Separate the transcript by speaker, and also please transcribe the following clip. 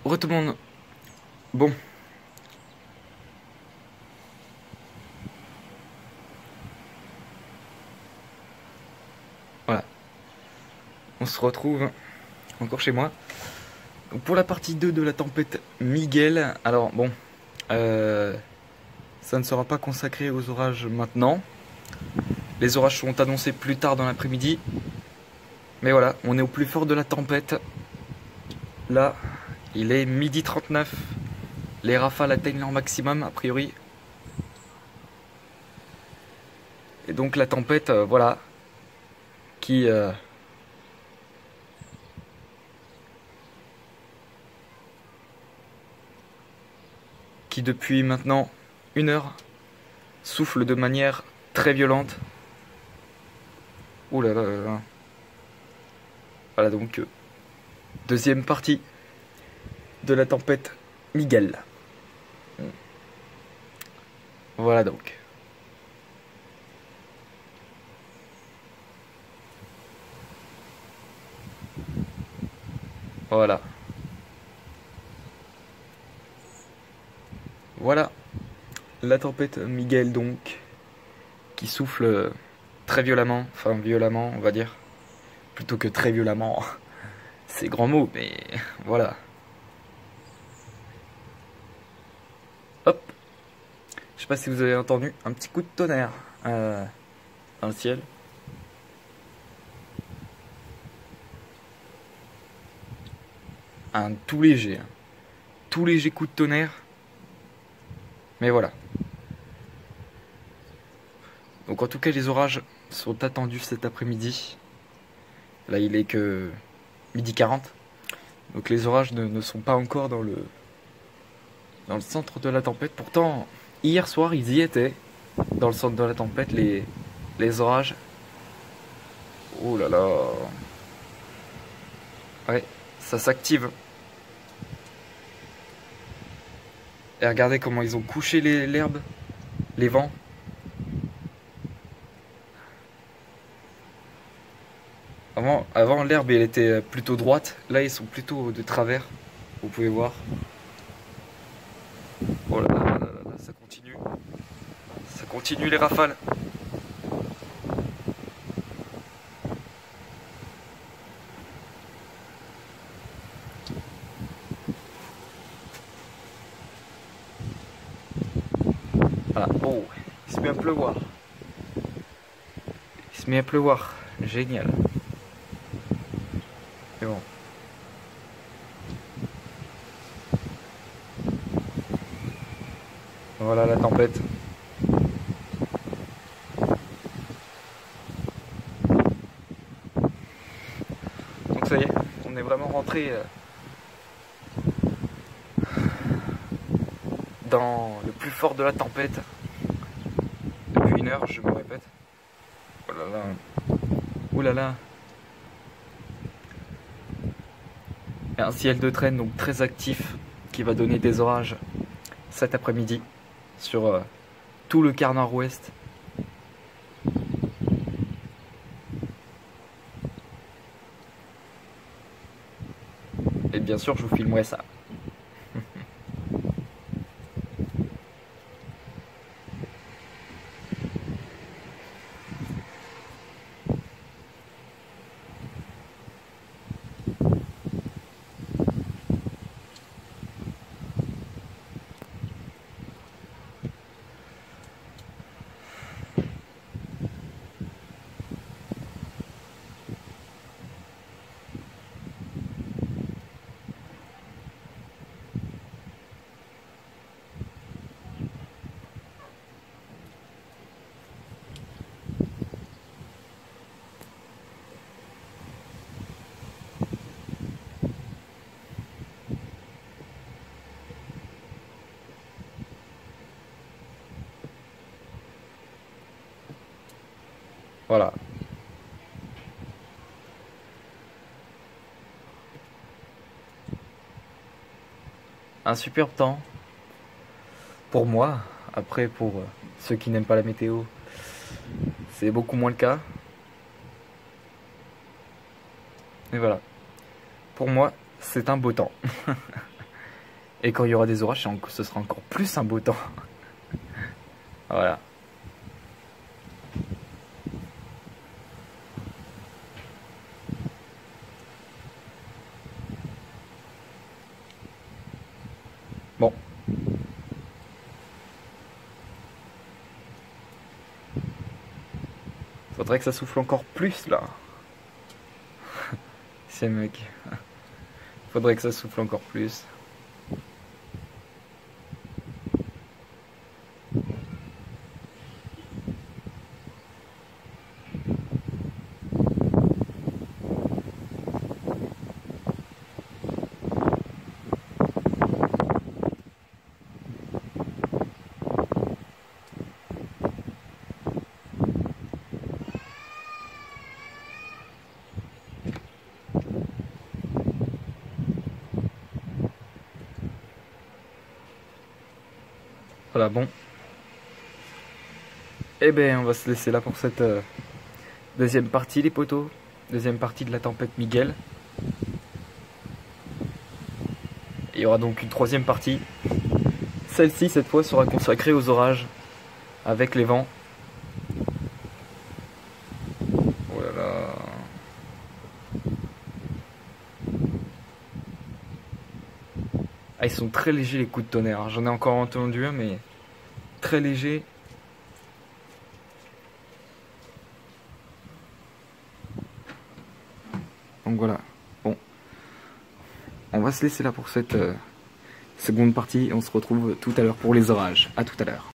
Speaker 1: Re tout le monde. Bon. Voilà. On se retrouve encore chez moi. Donc pour la partie 2 de la tempête Miguel. Alors bon. Ça ne sera pas consacré aux orages maintenant. Les orages seront annoncés plus tard dans l'après-midi. Mais voilà, on est au plus fort de la tempête. Là, il est 12h39. Les rafales atteignent leur maximum, a priori. Et donc la tempête, voilà, qui depuis maintenant 1 heure souffle de manière très violente. Ouh là là là là. Voilà donc deuxième partie de la tempête Miguel. Voilà donc. Voilà. Voilà. La tempête Miguel donc. Qui souffle très violemment. Enfin violemment on va dire. Plutôt que très violemment. C'est grand mot mais voilà. Hop. Je sais pas si vous avez entendu un petit coup de tonnerre dans le ciel. Un tout léger coup de tonnerre. Mais voilà. Donc en tout cas les orages sont attendus cet après-midi. Là il est que 12h40. Donc les orages ne sont pas encore dans le centre de la tempête. Pourtant hier soir ils y étaient. Dans le centre de la tempête les orages. Oh là là. Ouais, ça s'active. Et regardez comment ils ont couché l'herbe, les vents. Avant l'herbe elle était plutôt droite, là ils sont plutôt de travers, vous pouvez voir. Oh là là là là là, ça continue les rafales. Voilà, oh, il se met à pleuvoir. Il se met à pleuvoir, génial. C'est bon. Voilà la tempête. Donc ça y est, on est vraiment rentré dans le plus fort de la tempête. Depuis 1 heure, je me répète. Oh là là. Ouh là là. Et un ciel de traîne donc très actif qui va donner des orages cet après-midi sur tout le quart nord-ouest. Et bien sûr, je vous filmerai ça. Voilà. Un superbe temps pour moi. Après, pour ceux qui n'aiment pas la météo, c'est beaucoup moins le cas. Et voilà. pour moi, c'est un beau temps. Et quand il y aura des orages, ce sera encore plus un beau temps. Voilà. Bon. Faudrait que ça souffle encore plus là. Ces mecs. Faudrait que ça souffle encore plus. Voilà, bon. Eh ben, on va se laisser là pour cette deuxième partie, les potos. Deuxième partie de la tempête Miguel. Il y aura donc une troisième partie. Celle-ci, cette fois, sera consacrée aux orages, avec les vents. Oh là là. Ah, ils sont très légers les coups de tonnerre. J'en ai encore entendu un, mais très léger. Donc voilà. Bon. On va se laisser là pour cette seconde partie. On se retrouve tout à l'heure pour les orages. À tout à l'heure.